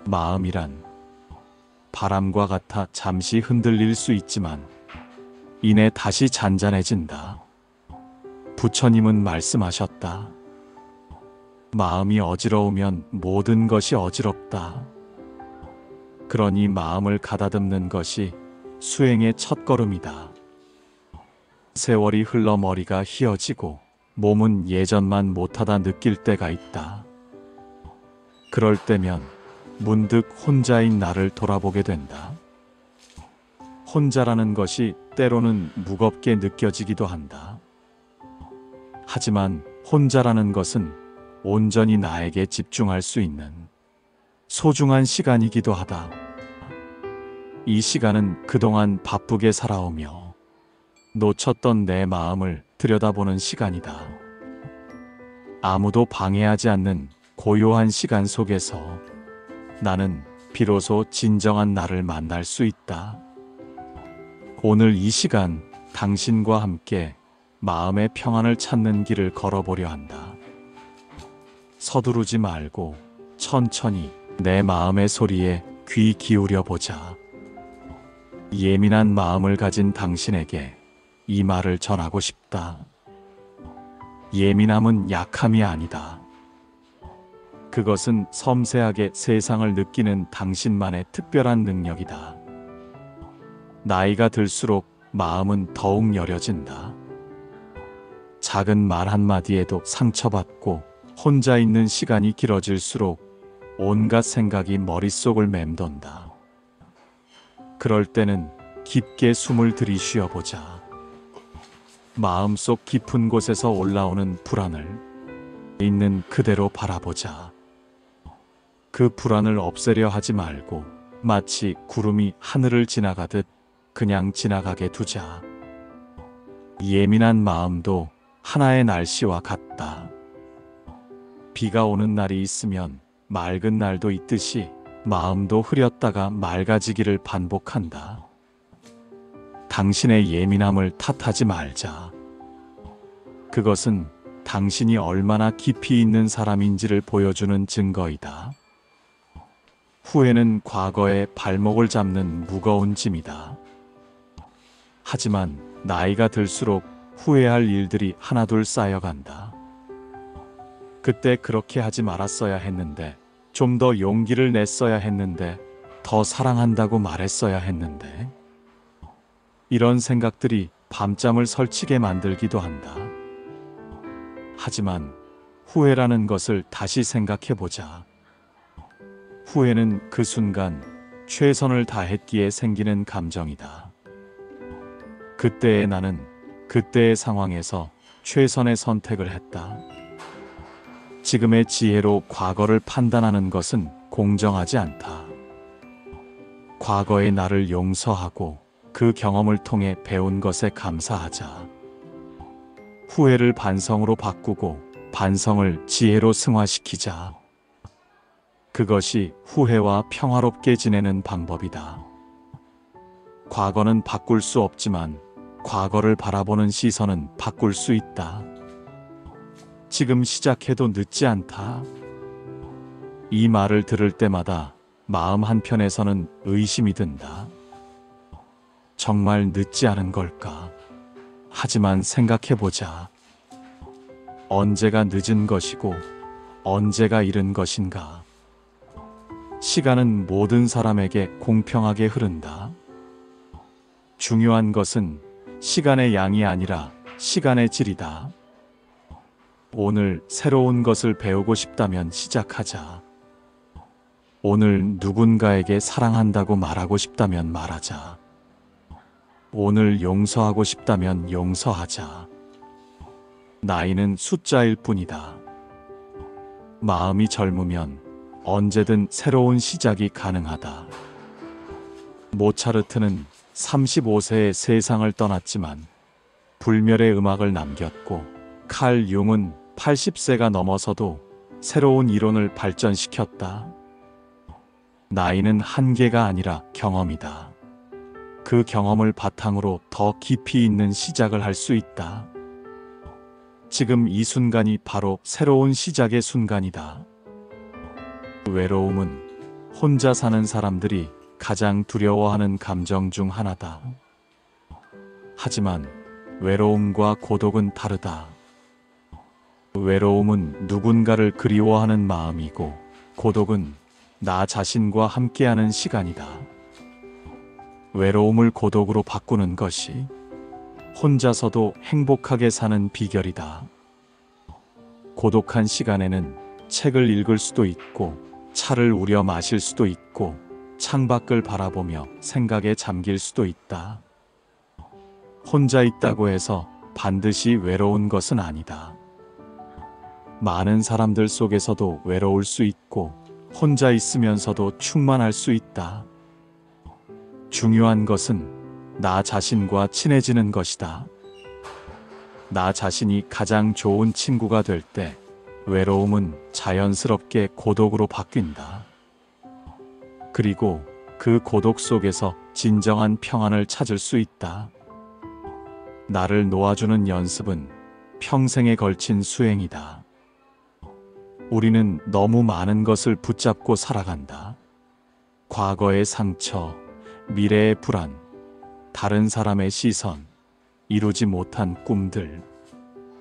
마음이란 바람과 같아 잠시 흔들릴 수 있지만 이내 다시 잔잔해진다. 부처님은 말씀하셨다. 마음이 어지러우면 모든 것이 어지럽다. 그러니 마음을 가다듬는 것이 수행의 첫걸음이다. 세월이 흘러 머리가 희어지고 몸은 예전만 못하다 느낄 때가 있다. 그럴 때면 문득 혼자인 나를 돌아보게 된다. 혼자라는 것이 때로는 무겁게 느껴지기도 한다. 하지만 혼자라는 것은 온전히 나에게 집중할 수 있는 소중한 시간이기도 하다. 이 시간은 그동안 바쁘게 살아오며 놓쳤던 내 마음을 들여다보는 시간이다. 아무도 방해하지 않는 고요한 시간 속에서 나는 비로소 진정한 나를 만날 수 있다. 오늘 이 시간 당신과 함께 마음의 평안을 찾는 길을 걸어보려 한다. 서두르지 말고 천천히 내 마음의 소리에 귀 기울여 보자. 예민한 마음을 가진 당신에게 이 말을 전하고 싶다. 예민함은 약함이 아니다. 그것은 섬세하게 세상을 느끼는 당신만의 특별한 능력이다. 나이가 들수록 마음은 더욱 여려진다. 작은 말 한마디에도 상처받고 혼자 있는 시간이 길어질수록 온갖 생각이 머릿속을 맴돈다. 그럴 때는 깊게 숨을 들이쉬어 보자. 마음속 깊은 곳에서 올라오는 불안을 있는 그대로 바라보자. 그 불안을 없애려 하지 말고 마치 구름이 하늘을 지나가듯 그냥 지나가게 두자. 예민한 마음도 하나의 날씨와 같다. 비가 오는 날이 있으면 맑은 날도 있듯이 마음도 흐렸다가 맑아지기를 반복한다. 당신의 예민함을 탓하지 말자. 그것은 당신이 얼마나 깊이 있는 사람인지를 보여주는 증거이다. 후회는 과거의 발목을 잡는 무거운 짐이다. 하지만 나이가 들수록 후회할 일들이 하나둘 쌓여간다. 그때 그렇게 하지 말았어야 했는데, 좀 더 용기를 냈어야 했는데, 더 사랑한다고 말했어야 했는데. 이런 생각들이 밤잠을 설치게 만들기도 한다. 하지만 후회라는 것을 다시 생각해보자. 후회는 그 순간 최선을 다했기에 생기는 감정이다. 그때의 나는 그때의 상황에서 최선의 선택을 했다. 지금의 지혜로 과거를 판단하는 것은 공정하지 않다. 과거의 나를 용서하고 그 경험을 통해 배운 것에 감사하자. 후회를 반성으로 바꾸고 반성을 지혜로 승화시키자. 그것이 후회와 평화롭게 지내는 방법이다. 과거는 바꿀 수 없지만 과거를 바라보는 시선은 바꿀 수 있다. 지금 시작해도 늦지 않다. 이 말을 들을 때마다 마음 한편에서는 의심이 든다. 정말 늦지 않은 걸까? 하지만 생각해보자. 언제가 늦은 것이고 언제가 이른 것인가? 시간은 모든 사람에게 공평하게 흐른다. 중요한 것은 시간의 양이 아니라 시간의 질이다. 오늘 새로운 것을 배우고 싶다면 시작하자. 오늘 누군가에게 사랑한다고 말하고 싶다면 말하자. 오늘 용서하고 싶다면 용서하자. 나이는 숫자일 뿐이다. 마음이 젊으면 언제든 새로운 시작이 가능하다. 모차르트는 35세에 세상을 떠났지만 불멸의 음악을 남겼고, 칼 융은 80세가 넘어서도 새로운 이론을 발전시켰다. 나이는 한계가 아니라 경험이다. 그 경험을 바탕으로 더 깊이 있는 시작을 할 수 있다. 지금 이 순간이 바로 새로운 시작의 순간이다. 외로움은 혼자 사는 사람들이 가장 두려워하는 감정 중 하나다. 하지만 외로움과 고독은 다르다. 외로움은 누군가를 그리워하는 마음이고, 고독은 나 자신과 함께하는 시간이다. 외로움을 고독으로 바꾸는 것이 혼자서도 행복하게 사는 비결이다. 고독한 시간에는 책을 읽을 수도 있고, 차를 우려 마실 수도 있고, 창밖을 바라보며 생각에 잠길 수도 있다. 혼자 있다고 해서 반드시 외로운 것은 아니다. 많은 사람들 속에서도 외로울 수 있고, 혼자 있으면서도 충만할 수 있다. 중요한 것은 나 자신과 친해지는 것이다. 나 자신이 가장 좋은 친구가 될 때 외로움은 자연스럽게 고독으로 바뀐다. 그리고 그 고독 속에서 진정한 평안을 찾을 수 있다. 나를 놓아주는 연습은 평생에 걸친 수행이다. 우리는 너무 많은 것을 붙잡고 살아간다. 과거의 상처, 미래의 불안, 다른 사람의 시선, 이루지 못한 꿈들,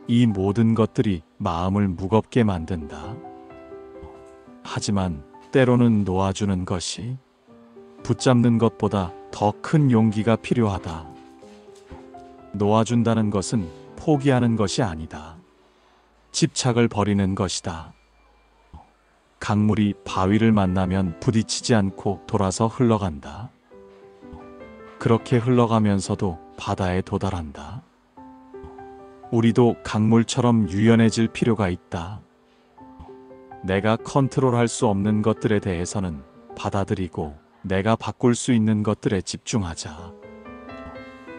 이 모든 것들이 마음을 무겁게 만든다. 하지만 때로는 놓아주는 것이 붙잡는 것보다 더 큰 용기가 필요하다. 놓아준다는 것은 포기하는 것이 아니다. 집착을 버리는 것이다. 강물이 바위를 만나면 부딪히지 않고 돌아서 흘러간다. 그렇게 흘러가면서도 바다에 도달한다. 우리도 강물처럼 유연해질 필요가 있다. 내가 컨트롤할 수 없는 것들에 대해서는 받아들이고, 내가 바꿀 수 있는 것들에 집중하자.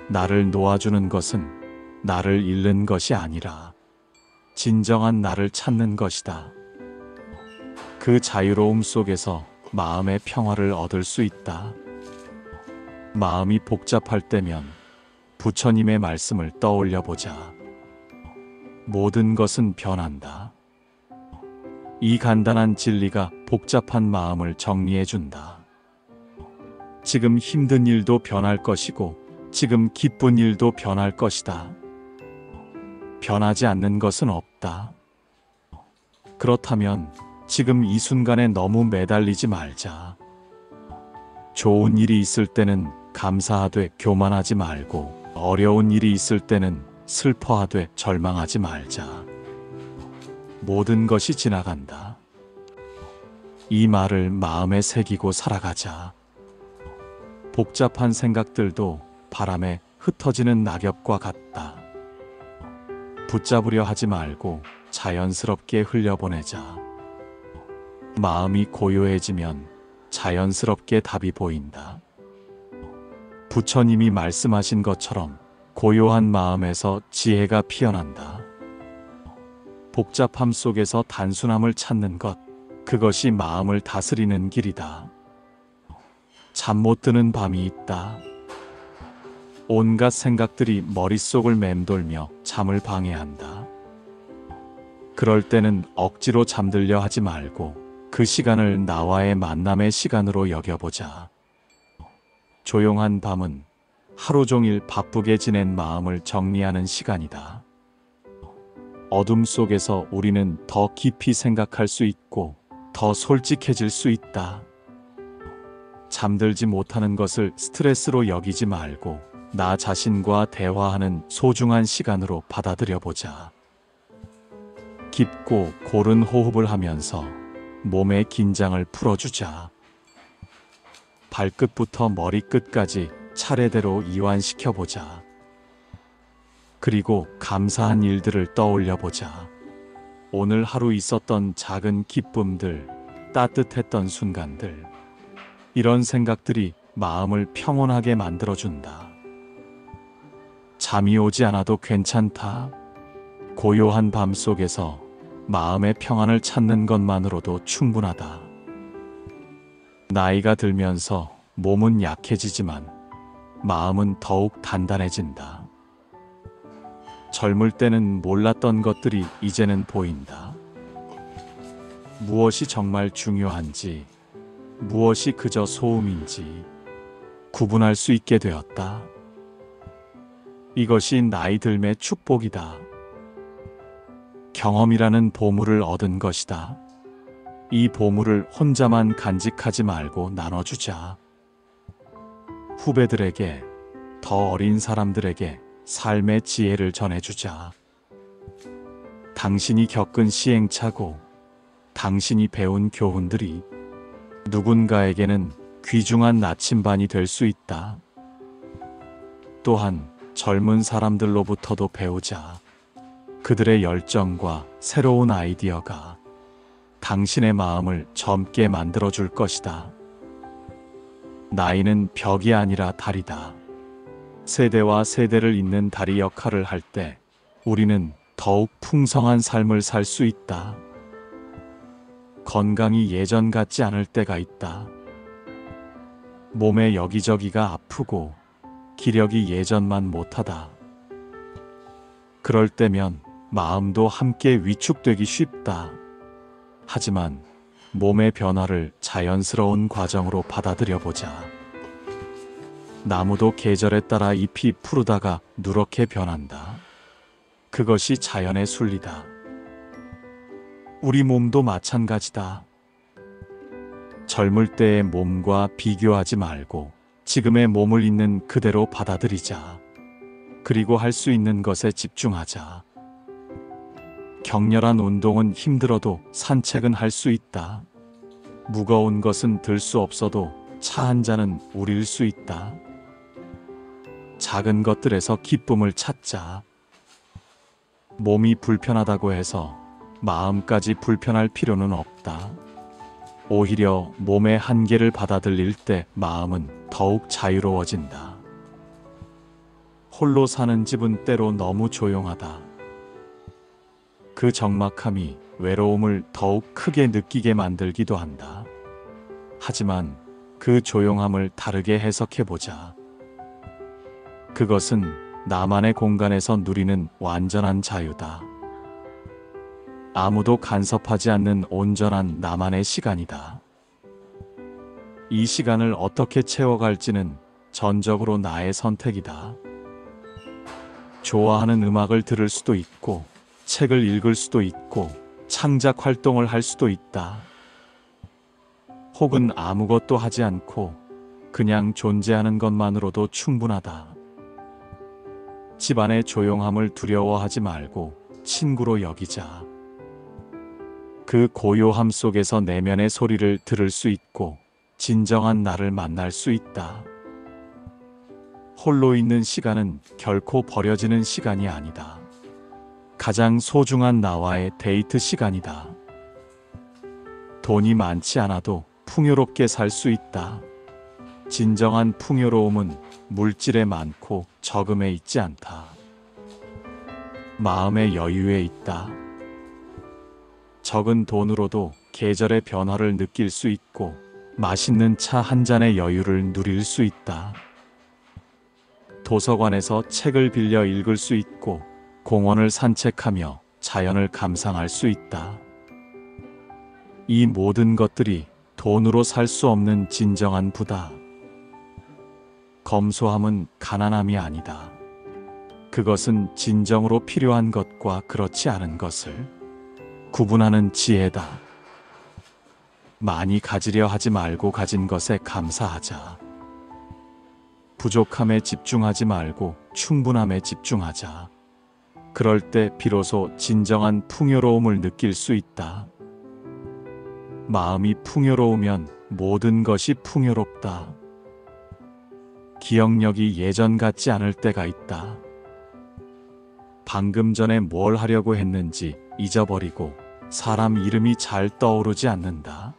나를 놓아주는 것은 나를 잃는 것이 아니라 진정한 나를 찾는 것이다. 그 자유로움 속에서 마음의 평화를 얻을 수 있다. 마음이 복잡할 때면 부처님의 말씀을 떠올려 보자. 모든 것은 변한다. 이 간단한 진리가 복잡한 마음을 정리해 준다. 지금 힘든 일도 변할 것이고, 지금 기쁜 일도 변할 것이다. 변하지 않는 것은 없다. 그렇다면 지금 이 순간에 너무 매달리지 말자. 좋은 일이 있을 때는 감사하되 교만하지 말고, 어려운 일이 있을 때는 슬퍼하되 절망하지 말자. 모든 것이 지나간다. 이 말을 마음에 새기고 살아가자. 복잡한 생각들도 바람에 흩어지는 낙엽과 같다. 붙잡으려 하지 말고 자연스럽게 흘려보내자. 마음이 고요해지면 자연스럽게 답이 보인다. 부처님이 말씀하신 것처럼 고요한 마음에서 지혜가 피어난다. 복잡함 속에서 단순함을 찾는 것, 그것이 마음을 다스리는 길이다. 잠 못 드는 밤이 있다. 온갖 생각들이 머릿속을 맴돌며 잠을 방해한다. 그럴 때는 억지로 잠들려 하지 말고 그 시간을 나와의 만남의 시간으로 여겨보자. 조용한 밤은 하루 종일 바쁘게 지낸 마음을 정리하는 시간이다. 어둠 속에서 우리는 더 깊이 생각할 수 있고 더 솔직해질 수 있다. 잠들지 못하는 것을 스트레스로 여기지 말고 나 자신과 대화하는 소중한 시간으로 받아들여 보자. 깊고 고른 호흡을 하면서 몸의 긴장을 풀어주자. 발끝부터 머리끝까지 차례대로 이완시켜 보자. 그리고 감사한 일들을 떠올려 보자. 오늘 하루 있었던 작은 기쁨들, 따뜻했던 순간들. 이런 생각들이 마음을 평온하게 만들어준다. 잠이 오지 않아도 괜찮다. 고요한 밤 속에서 마음의 평안을 찾는 것만으로도 충분하다. 나이가 들면서 몸은 약해지지만 마음은 더욱 단단해진다. 젊을 때는 몰랐던 것들이 이제는 보인다. 무엇이 정말 중요한지, 무엇이 그저 소음인지 구분할 수 있게 되었다. 이것이 나이 들매 축복이다. 경험이라는 보물을 얻은 것이다. 이 보물을 혼자만 간직하지 말고 나눠주자. 후배들에게, 더 어린 사람들에게 삶의 지혜를 전해주자. 당신이 겪은 시행착오, 당신이 배운 교훈들이 누군가에게는 귀중한 나침반이 될 수 있다. 또한 젊은 사람들로부터도 배우자. 그들의 열정과 새로운 아이디어가 당신의 마음을 젊게 만들어줄 것이다. 나이는 벽이 아니라 다리다. 세대와 세대를 잇는 다리 역할을 할 때 우리는 더욱 풍성한 삶을 살 수 있다. 건강이 예전 같지 않을 때가 있다. 몸의 여기저기가 아프고 기력이 예전만 못하다. 그럴 때면 마음도 함께 위축되기 쉽다. 하지만 몸의 변화를 자연스러운 과정으로 받아들여 보자. 나무도 계절에 따라 잎이 푸르다가 누렇게 변한다. 그것이 자연의 순리다. 우리 몸도 마찬가지다. 젊을 때의 몸과 비교하지 말고 지금의 몸을 있는 그대로 받아들이자. 그리고 할 수 있는 것에 집중하자. 격렬한 운동은 힘들어도 산책은 할 수 있다. 무거운 것은 들 수 없어도 차 한 잔은 우릴 수 있다. 작은 것들에서 기쁨을 찾자. 몸이 불편하다고 해서 마음까지 불편할 필요는 없다. 오히려 몸의 한계를 받아들일 때 마음은 더욱 자유로워진다. 홀로 사는 집은 때로 너무 조용하다. 그 적막함이 외로움을 더욱 크게 느끼게 만들기도 한다. 하지만 그 조용함을 다르게 해석해보자. 그것은 나만의 공간에서 누리는 완전한 자유다. 아무도 간섭하지 않는 온전한 나만의 시간이다. 이 시간을 어떻게 채워갈지는 전적으로 나의 선택이다. 좋아하는 음악을 들을 수도 있고, 책을 읽을 수도 있고, 창작 활동을 할 수도 있다. 혹은 아무것도 하지 않고 그냥 존재하는 것만으로도 충분하다. 집안의 조용함을 두려워하지 말고 친구로 여기자. 그 고요함 속에서 내면의 소리를 들을 수 있고 진정한 나를 만날 수 있다. 홀로 있는 시간은 결코 버려지는 시간이 아니다. 가장 소중한 나와의 데이트 시간이다. 돈이 많지 않아도 풍요롭게 살 수 있다. 진정한 풍요로움은 물질에 많고 적음에 있지 않다. 마음의 여유에 있다. 적은 돈으로도 계절의 변화를 느낄 수 있고 맛있는 차 한 잔의 여유를 누릴 수 있다. 도서관에서 책을 빌려 읽을 수 있고 공원을 산책하며 자연을 감상할 수 있다. 이 모든 것들이 돈으로 살 수 없는 진정한 부다. 검소함은 가난함이 아니다. 그것은 진정으로 필요한 것과 그렇지 않은 것을 구분하는 지혜다. 많이 가지려 하지 말고 가진 것에 감사하자. 부족함에 집중하지 말고 충분함에 집중하자. 그럴 때 비로소 진정한 풍요로움을 느낄 수 있다. 마음이 풍요로우면 모든 것이 풍요롭다. 기억력이 예전 같지 않을 때가 있다. 방금 전에 뭘 하려고 했는지 잊어버리고 사람 이름이 잘 떠오르지 않는다.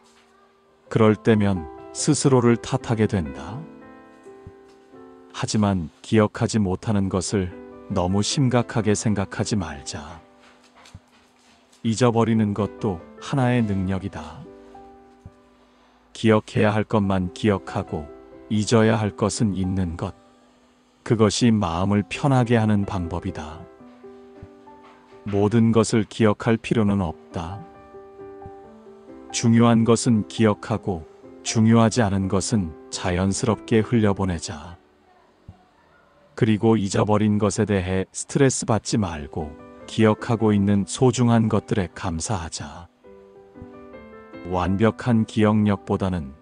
그럴 때면 스스로를 탓하게 된다. 하지만 기억하지 못하는 것을 너무 심각하게 생각하지 말자. 잊어버리는 것도 하나의 능력이다. 기억해야 할 것만 기억하고 잊어야 할 것은 잊는 것. 그것이 마음을 편하게 하는 방법이다. 모든 것을 기억할 필요는 없다. 중요한 것은 기억하고 중요하지 않은 것은 자연스럽게 흘려보내자. 그리고 잊어버린 것에 대해 스트레스 받지 말고 기억하고 있는 소중한 것들에 감사하자. 완벽한 기억력보다는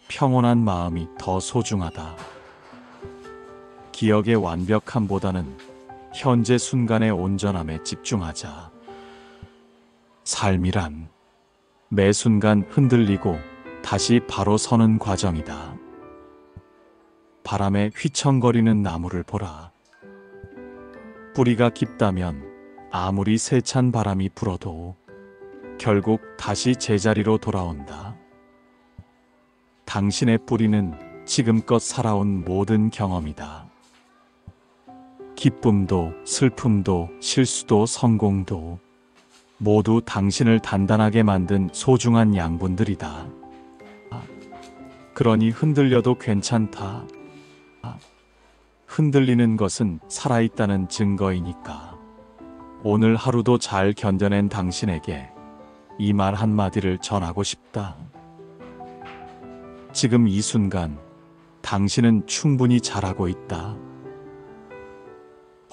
평온한 마음이 더 소중하다. 기억의 완벽함보다는 현재 순간의 온전함에 집중하자. 삶이란 매 순간 흔들리고 다시 바로 서는 과정이다. 바람에 휘청거리는 나무를 보라. 뿌리가 깊다면 아무리 세찬 바람이 불어도 결국 다시 제자리로 돌아온다. 당신의 뿌리는 지금껏 살아온 모든 경험이다. 기쁨도 슬픔도 실수도 성공도 모두 당신을 단단하게 만든 소중한 양분들이다. 그러니 흔들려도 괜찮다. 흔들리는 것은 살아있다는 증거이니까. 오늘 하루도 잘 견뎌낸 당신에게 이 말 한마디를 전하고 싶다. 지금 이 순간 당신은 충분히 잘하고 있다.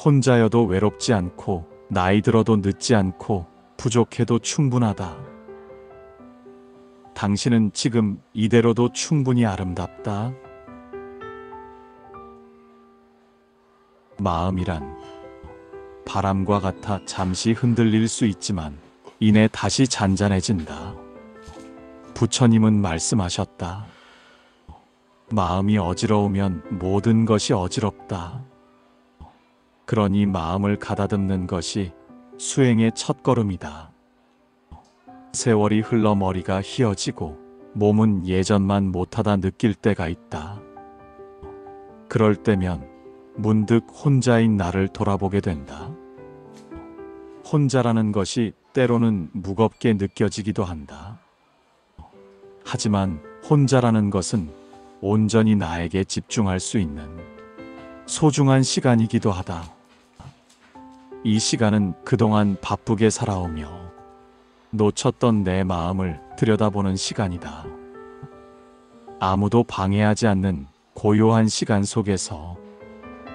혼자여도 외롭지 않고 나이 들어도 늦지 않고 부족해도 충분하다. 당신은 지금 이대로도 충분히 아름답다. 마음이란 바람과 같아 잠시 흔들릴 수 있지만 이내 다시 잔잔해진다. 부처님은 말씀하셨다. 마음이 어지러우면 모든 것이 어지럽다. 그러니 마음을 가다듬는 것이 수행의 첫걸음이다. 세월이 흘러 머리가 희어지고 몸은 예전만 못하다 느낄 때가 있다. 그럴 때면 문득 혼자인 나를 돌아보게 된다. 혼자라는 것이 때로는 무겁게 느껴지기도 한다. 하지만 혼자라는 것은 온전히 나에게 집중할 수 있는 소중한 시간이기도 하다. 이 시간은 그동안 바쁘게 살아오며 놓쳤던 내 마음을 들여다보는 시간이다. 아무도 방해하지 않는 고요한 시간 속에서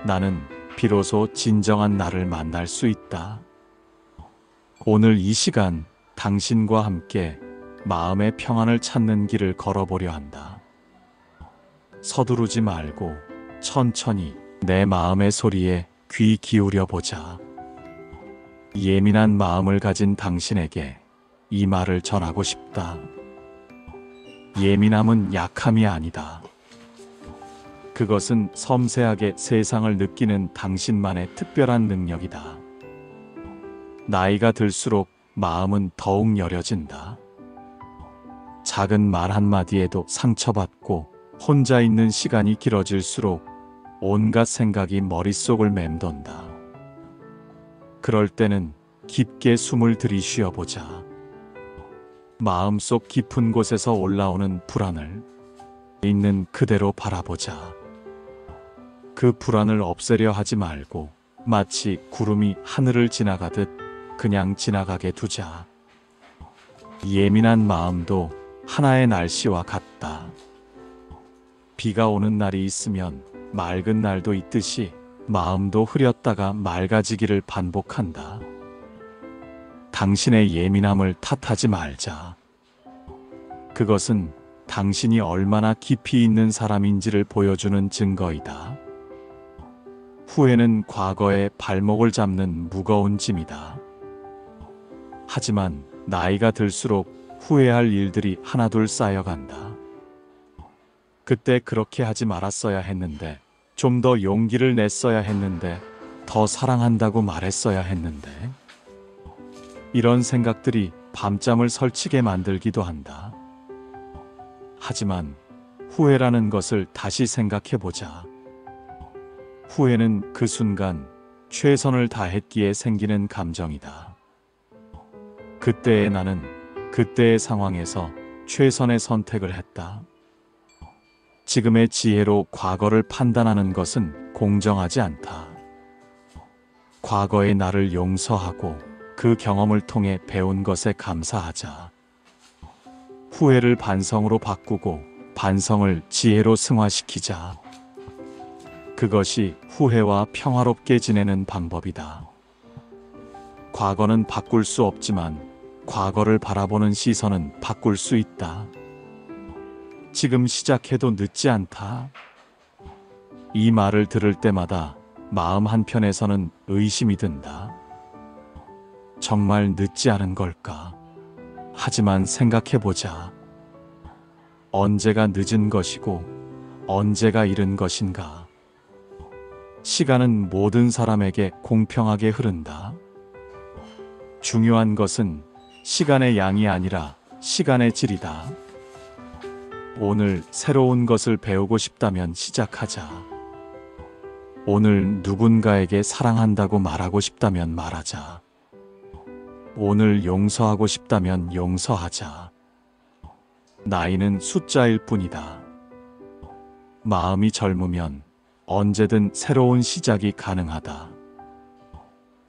나는 비로소 진정한 나를 만날 수 있다. 오늘 이 시간 당신과 함께 마음의 평안을 찾는 길을 걸어보려 한다. 서두르지 말고 천천히 내 마음의 소리에 귀 기울여 보자. 예민한 마음을 가진 당신에게 이 말을 전하고 싶다. 예민함은 약함이 아니다. 그것은 섬세하게 세상을 느끼는 당신만의 특별한 능력이다. 나이가 들수록 마음은 더욱 여려진다. 작은 말 한마디에도 상처받고 혼자 있는 시간이 길어질수록 온갖 생각이 머릿속을 맴돈다. 그럴 때는 깊게 숨을 들이쉬어보자. 마음속 깊은 곳에서 올라오는 불안을 있는 그대로 바라보자. 그 불안을 없애려 하지 말고 마치 구름이 하늘을 지나가듯 그냥 지나가게 두자. 예민한 마음도 하나의 날씨와 같다. 비가 오는 날이 있으면 맑은 날도 있듯이 마음도 흐렸다가 맑아지기를 반복한다. 당신의 예민함을 탓하지 말자. 그것은 당신이 얼마나 깊이 있는 사람인지를 보여주는 증거이다. 후회는 과거의 발목을 잡는 무거운 짐이다. 하지만 나이가 들수록 후회할 일들이 하나둘 쌓여간다. 그때 그렇게 하지 말았어야 했는데, 좀 더 용기를 냈어야 했는데, 더 사랑한다고 말했어야 했는데. 이런 생각들이 밤잠을 설치게 만들기도 한다. 하지만 후회라는 것을 다시 생각해보자. 후회는 그 순간 최선을 다했기에 생기는 감정이다. 그때의 나는 그때의 상황에서 최선의 선택을 했다. 지금의 지혜로 과거를 판단하는 것은 공정하지 않다. 과거의 나를 용서하고 그 경험을 통해 배운 것에 감사하자. 후회를 반성으로 바꾸고 반성을 지혜로 승화시키자. 그것이 후회와 평화롭게 지내는 방법이다. 과거는 바꿀 수 없지만 과거를 바라보는 시선은 바꿀 수 있다. 지금 시작해도 늦지 않다. 이 말을 들을 때마다 마음 한편에서는 의심이 든다. 정말 늦지 않은 걸까? 하지만 생각해보자. 언제가 늦은 것이고 언제가 이른 것인가? 시간은 모든 사람에게 공평하게 흐른다. 중요한 것은 시간의 양이 아니라 시간의 질이다. 오늘 새로운 것을 배우고 싶다면 시작하자. 오늘 누군가에게 사랑한다고 말하고 싶다면 말하자. 오늘 용서하고 싶다면 용서하자. 나이는 숫자일 뿐이다. 마음이 젊으면 언제든 새로운 시작이 가능하다.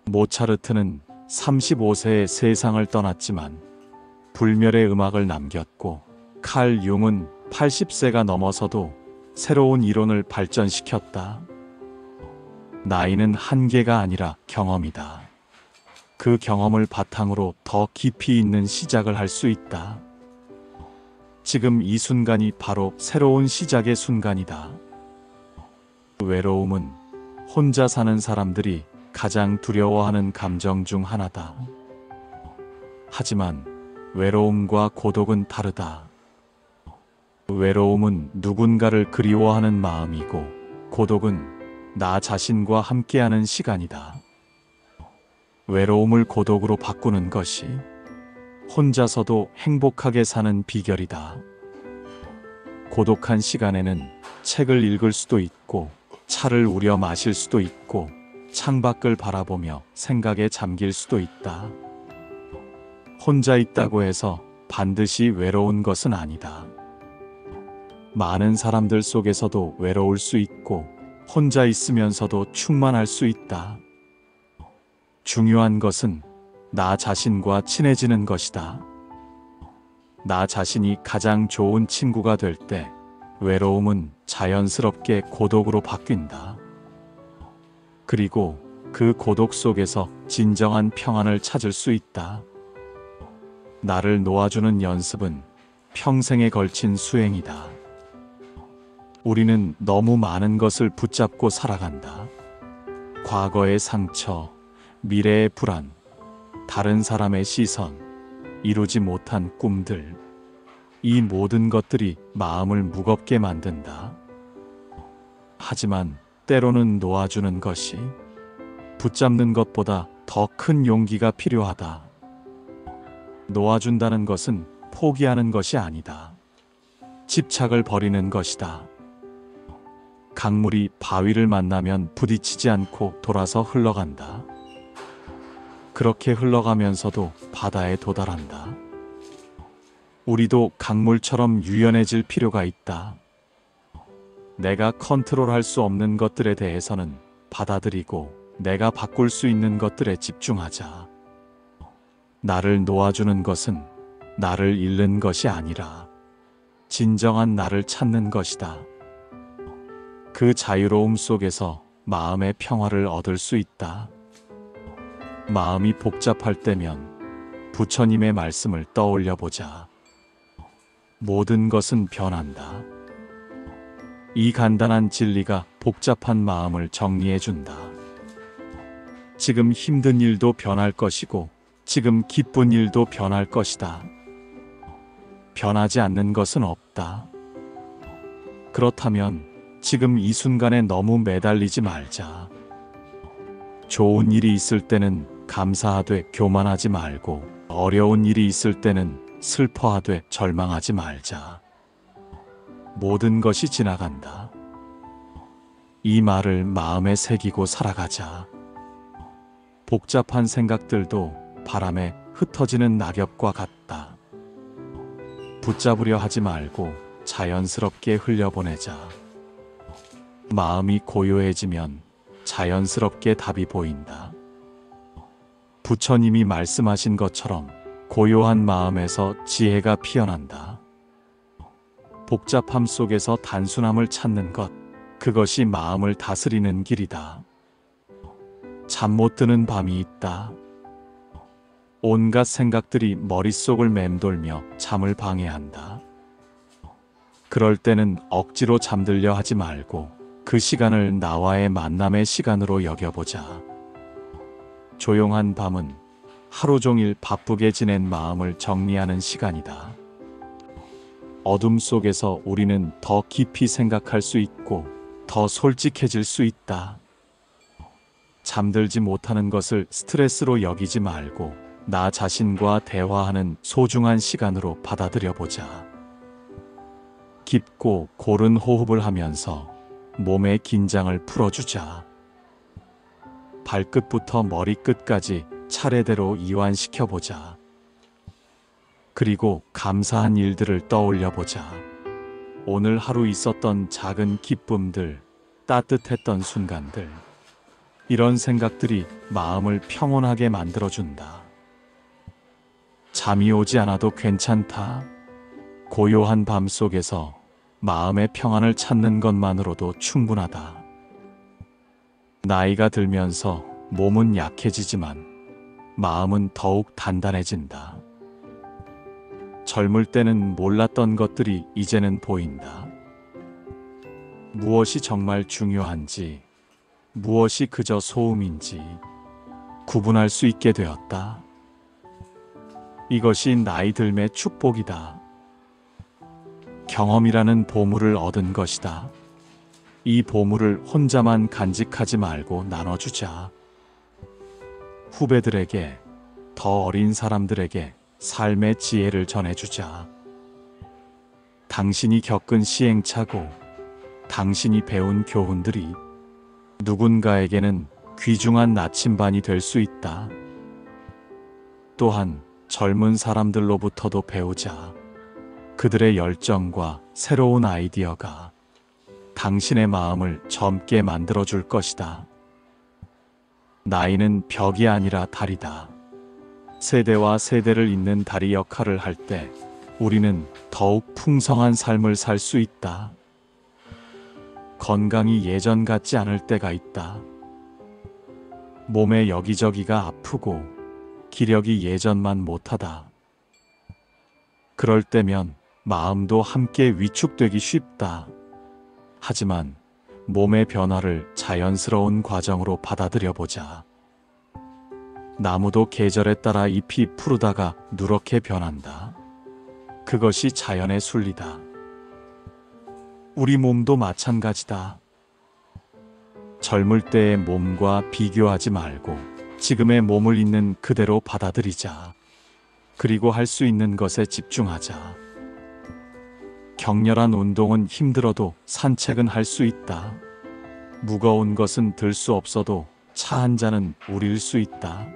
모차르트는 35세에 세상을 떠났지만 불멸의 음악을 남겼고, 칼 융은 80세가 넘어서도 새로운 이론을 발전시켰다. 나이는 한계가 아니라 경험이다. 그 경험을 바탕으로 더 깊이 있는 시작을 할 수 있다. 지금 이 순간이 바로 새로운 시작의 순간이다. 외로움은 혼자 사는 사람들이 가장 두려워하는 감정 중 하나다. 하지만 외로움과 고독은 다르다. 외로움은 누군가를 그리워하는 마음이고, 고독은 나 자신과 함께하는 시간이다. 외로움을 고독으로 바꾸는 것이 혼자서도 행복하게 사는 비결이다. 고독한 시간에는 책을 읽을 수도 있고, 차를 우려 마실 수도 있고, 창밖을 바라보며 생각에 잠길 수도 있다. 혼자 있다고 해서 반드시 외로운 것은 아니다. 많은 사람들 속에서도 외로울 수 있고, 혼자 있으면서도 충만할 수 있다. 중요한 것은 나 자신과 친해지는 것이다. 나 자신이 가장 좋은 친구가 될 때 외로움은 자연스럽게 고독으로 바뀐다. 그리고 그 고독 속에서 진정한 평안을 찾을 수 있다. 나를 놓아주는 연습은 평생에 걸친 수행이다. 우리는 너무 많은 것을 붙잡고 살아간다. 과거의 상처, 미래의 불안, 다른 사람의 시선, 이루지 못한 꿈들, 이 모든 것들이 마음을 무겁게 만든다. 하지만 때로는 놓아주는 것이 붙잡는 것보다 더 큰 용기가 필요하다. 놓아준다는 것은 포기하는 것이 아니다. 집착을 버리는 것이다. 강물이 바위를 만나면 부딪히지 않고 돌아서 흘러간다. 그렇게 흘러가면서도 바다에 도달한다. 우리도 강물처럼 유연해질 필요가 있다. 내가 컨트롤할 수 없는 것들에 대해서는 받아들이고, 내가 바꿀 수 있는 것들에 집중하자. 나를 놓아주는 것은 나를 잃는 것이 아니라 진정한 나를 찾는 것이다. 그 자유로움 속에서 마음의 평화를 얻을 수 있다. 마음이 복잡할 때면 부처님의 말씀을 떠올려 보자. 모든 것은 변한다. 이 간단한 진리가 복잡한 마음을 정리해 준다. 지금 힘든 일도 변할 것이고, 지금 기쁜 일도 변할 것이다. 변하지 않는 것은 없다. 그렇다면 지금 이 순간에 너무 매달리지 말자. 좋은 일이 있을 때는 감사하되 교만하지 말고, 어려운 일이 있을 때는 슬퍼하되 절망하지 말자. 모든 것이 지나간다. 이 말을 마음에 새기고 살아가자. 복잡한 생각들도 바람에 흩어지는 낙엽과 같다. 붙잡으려 하지 말고 자연스럽게 흘려보내자. 마음이 고요해지면 자연스럽게 답이 보인다. 부처님이 말씀하신 것처럼 고요한 마음에서 지혜가 피어난다. 복잡함 속에서 단순함을 찾는 것, 그것이 마음을 다스리는 길이다. 잠 못 드는 밤이 있다. 온갖 생각들이 머릿속을 맴돌며 잠을 방해한다. 그럴 때는 억지로 잠들려 하지 말고 그 시간을 나와의 만남의 시간으로 여겨보자. 조용한 밤은 하루 종일 바쁘게 지낸 마음을 정리하는 시간이다. 어둠 속에서 우리는 더 깊이 생각할 수 있고 더 솔직해질 수 있다. 잠들지 못하는 것을 스트레스로 여기지 말고 나 자신과 대화하는 소중한 시간으로 받아들여 보자. 깊고 고른 호흡을 하면서 몸의 긴장을 풀어주자. 발끝부터 머리끝까지 차례대로 이완시켜 보자. 그리고 감사한 일들을 떠올려 보자. 오늘 하루 있었던 작은 기쁨들, 따뜻했던 순간들. 이런 생각들이 마음을 평온하게 만들어준다. 잠이 오지 않아도 괜찮다. 고요한 밤 속에서 마음의 평안을 찾는 것만으로도 충분하다. 나이가 들면서 몸은 약해지지만 마음은 더욱 단단해진다. 젊을 때는 몰랐던 것들이 이제는 보인다. 무엇이 정말 중요한지, 무엇이 그저 소음인지 구분할 수 있게 되었다. 이것이 나이 들매 축복이다. 경험이라는 보물을 얻은 것이다. 이 보물을 혼자만 간직하지 말고 나눠주자. 후배들에게, 더 어린 사람들에게 삶의 지혜를 전해주자. 당신이 겪은 시행착오, 당신이 배운 교훈들이 누군가에게는 귀중한 나침반이 될 수 있다. 또한 젊은 사람들로부터도 배우자. 그들의 열정과 새로운 아이디어가 당신의 마음을 젊게 만들어줄 것이다. 나이는 벽이 아니라 다리다. 세대와 세대를 잇는 다리 역할을 할 때 우리는 더욱 풍성한 삶을 살 수 있다. 건강이 예전 같지 않을 때가 있다. 몸의 여기저기가 아프고 기력이 예전만 못하다. 그럴 때면 마음도 함께 위축되기 쉽다. 하지만 몸의 변화를 자연스러운 과정으로 받아들여 보자. 나무도 계절에 따라 잎이 푸르다가 누렇게 변한다. 그것이 자연의 순리다. 우리 몸도 마찬가지다. 젊을 때의 몸과 비교하지 말고 지금의 몸을 있는 그대로 받아들이자. 그리고 할 수 있는 것에 집중하자. 격렬한 운동은 힘들어도 산책은 할 수 있다. 무거운 것은 들 수 없어도 차 한 잔은 우릴 수 있다.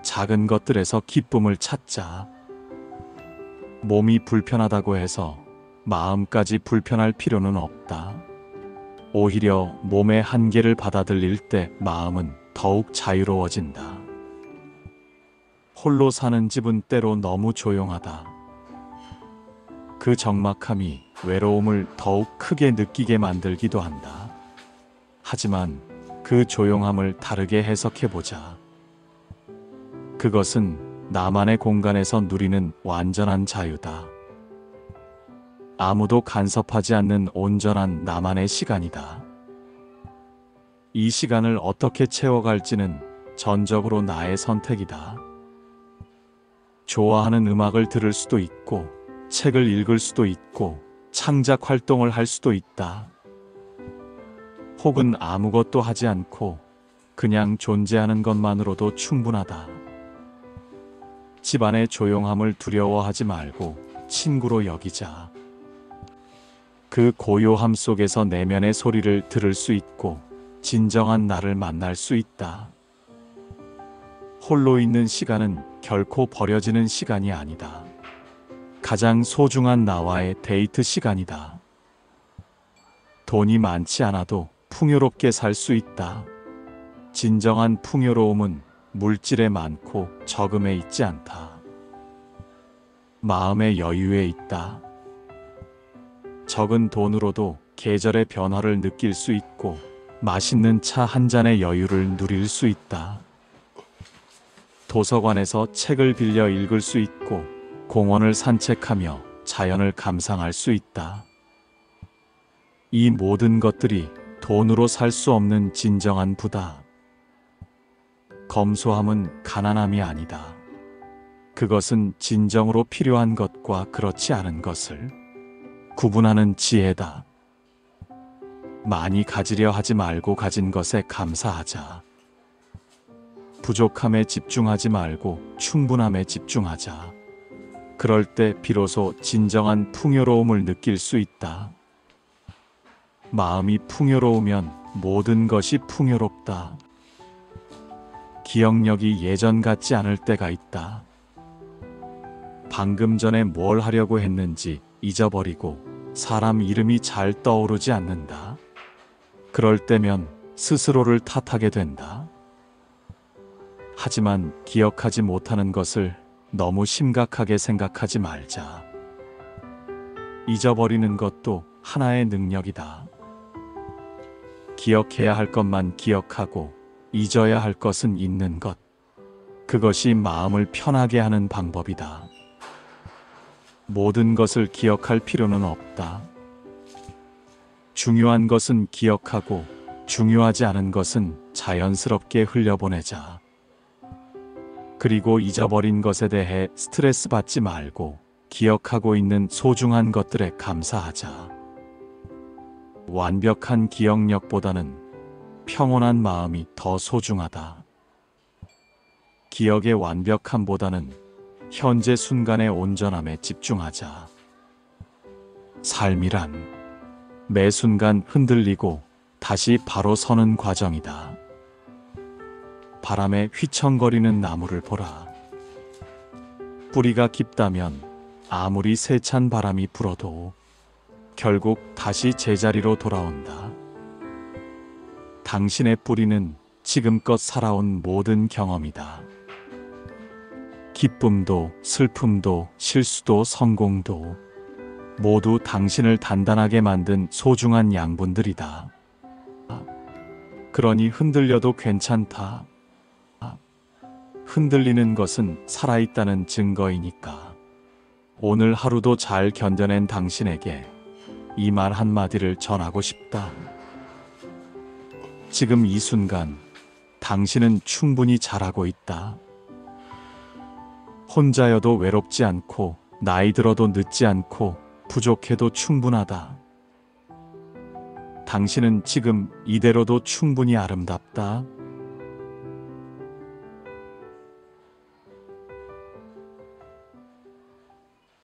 작은 것들에서 기쁨을 찾자. 몸이 불편하다고 해서 마음까지 불편할 필요는 없다. 오히려 몸의 한계를 받아들일 때 마음은 더욱 자유로워진다. 홀로 사는 집은 때로 너무 조용하다. 그 적막함이 외로움을 더욱 크게 느끼게 만들기도 한다. 하지만 그 조용함을 다르게 해석해보자. 그것은 나만의 공간에서 누리는 완전한 자유다. 아무도 간섭하지 않는 온전한 나만의 시간이다. 이 시간을 어떻게 채워갈지는 전적으로 나의 선택이다. 좋아하는 음악을 들을 수도 있고, 책을 읽을 수도 있고, 창작 활동을 할 수도 있다. 혹은 아무것도 하지 않고 그냥 존재하는 것만으로도 충분하다. 집안의 조용함을 두려워하지 말고 친구로 여기자. 그 고요함 속에서 내면의 소리를 들을 수 있고 진정한 나를 만날 수 있다. 홀로 있는 시간은 결코 버려지는 시간이 아니다. 가장 소중한 나와의 데이트 시간이다. 돈이 많지 않아도 풍요롭게 살 수 있다. 진정한 풍요로움은 물질에 많고 적음에 있지 않다. 마음의 여유에 있다. 적은 돈으로도 계절의 변화를 느낄 수 있고 맛있는 차 한 잔의 여유를 누릴 수 있다. 도서관에서 책을 빌려 읽을 수 있고 공원을 산책하며 자연을 감상할 수 있다. 이 모든 것들이 돈으로 살 수 없는 진정한 부다. 검소함은 가난함이 아니다. 그것은 진정으로 필요한 것과 그렇지 않은 것을 구분하는 지혜다. 많이 가지려 하지 말고 가진 것에 감사하자. 부족함에 집중하지 말고 충분함에 집중하자. 그럴 때 비로소 진정한 풍요로움을 느낄 수 있다. 마음이 풍요로우면 모든 것이 풍요롭다. 기억력이 예전 같지 않을 때가 있다. 방금 전에 뭘 하려고 했는지 잊어버리고 사람 이름이 잘 떠오르지 않는다. 그럴 때면 스스로를 탓하게 된다. 하지만 기억하지 못하는 것을 너무 심각하게 생각하지 말자. 잊어버리는 것도 하나의 능력이다. 기억해야 할 것만 기억하고 잊어야 할 것은 잊는 것. 그것이 마음을 편하게 하는 방법이다. 모든 것을 기억할 필요는 없다. 중요한 것은 기억하고 중요하지 않은 것은 자연스럽게 흘려보내자. 그리고 잊어버린 것에 대해 스트레스 받지 말고 기억하고 있는 소중한 것들에 감사하자. 완벽한 기억력보다는 평온한 마음이 더 소중하다. 기억의 완벽함보다는 현재 순간의 온전함에 집중하자. 삶이란 매 순간 흔들리고 다시 바로 서는 과정이다. 바람에 휘청거리는 나무를 보라. 뿌리가 깊다면 아무리 세찬 바람이 불어도 결국 다시 제자리로 돌아온다. 당신의 뿌리는 지금껏 살아온 모든 경험이다. 기쁨도 슬픔도 실수도 성공도 모두 당신을 단단하게 만든 소중한 양분들이다. 그러니 흔들려도 괜찮다. 흔들리는 것은 살아있다는 증거이니까. 오늘 하루도 잘 견뎌낸 당신에게 이 말 한마디를 전하고 싶다. 지금 이 순간 당신은 충분히 잘하고 있다. 혼자여도 외롭지 않고 나이 들어도 늦지 않고 부족해도 충분하다. 당신은 지금 이대로도 충분히 아름답다.